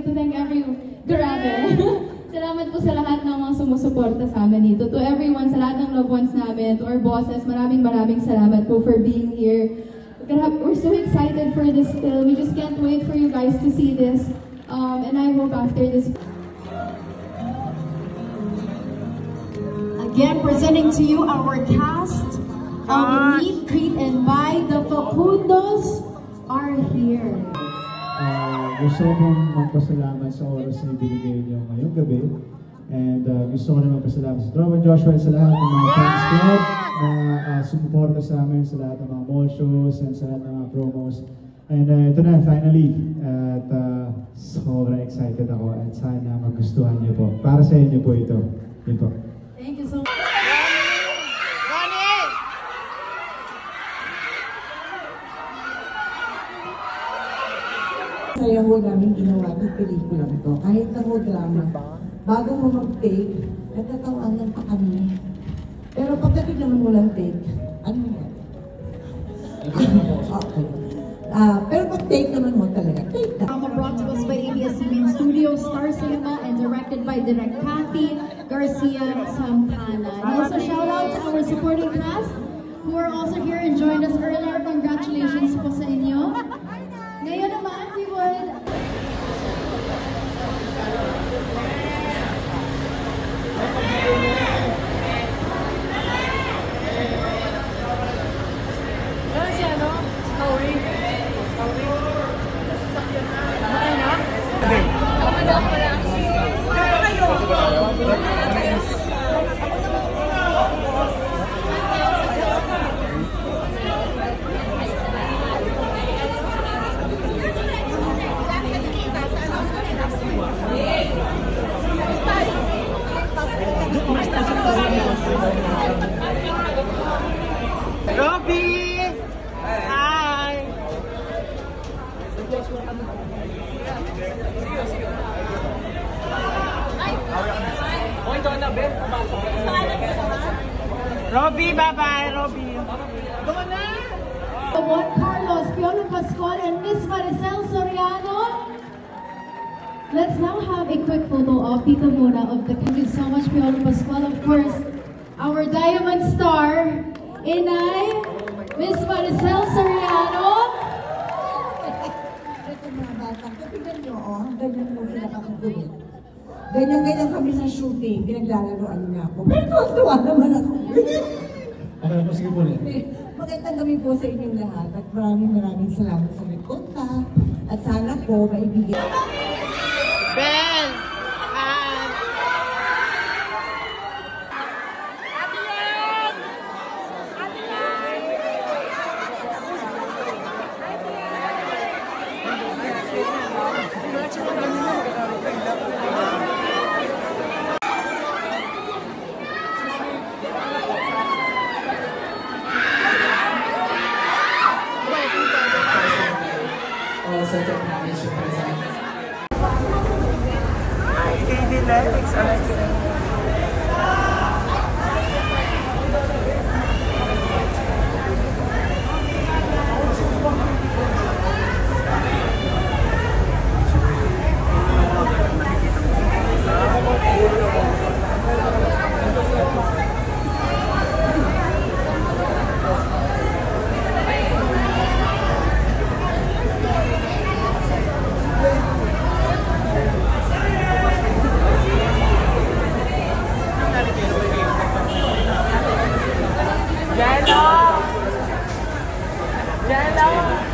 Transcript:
like to thank grabe. Salamat po sa lahat ng mga sumusuporta sa amin dito. To everyone, sa lahat ng loved ones namin, to our bosses, maraming salamat po for being here. We're so excited for this film. We just can't wait for you guys to see this. And I hope after this... Again, presenting to you our cast of Meet, Greet, and Buy. The Facundos are here. Gusto kong magpasalamat sa oras na ibinigay niyo ngayong gabi. And gusto ko na magpasalamat sa Trovan Joshua at sa lahat ng mga fans club na sumuporta sa amin, sa lahat ng mga mall shows and sa lahat ng mga promos. And ito na, finally. At sobrang excited ako at sana magustuhan niyo po. Para sa inyo po ito. Yun po. Thank you so much. Saya ho namin ginawa ng pelikulang to. Kahit na ho drama, bago mo mag-take, nagtatawanan pa kami. Pero pagdating naman mo lang take, ano mo? Okay. Pero pag-take naman mo talaga, take na. Brought to us by ABS-CBN Studios, Star Cinema, and directed by Direct Kathy Garcia Sampana. And also shout out to our supporting cast who are also here and joined us earlier. Congratulations po sa inyo. Ngayon naman, we would... Robbie! Hi! Robbie, bye-bye, Robbie. Doon na! Juan Carlos, Piolo Pascual, and Miss Maricel Soriano. Let's now have a quick photo of Tita Mona of the... Thank you so much, Piolo Pascual. Of course, our Diamond Star, Inay, Miss Maricel Soriano. Ito mga bata, kapigyan nyo, ganyan mo sila kakagulin. Ganyan-ganyan kami sa shooting, pinaglalaroan niya ako. Pero tuwa naman ako. Okay, po, sige po. Magandang gabi po sa inyong lahat at maraming salamat sa nagpunta at sana po maibigay. Ben! Hi! Also, to manage to present. KD Lex, Alexa. Jello!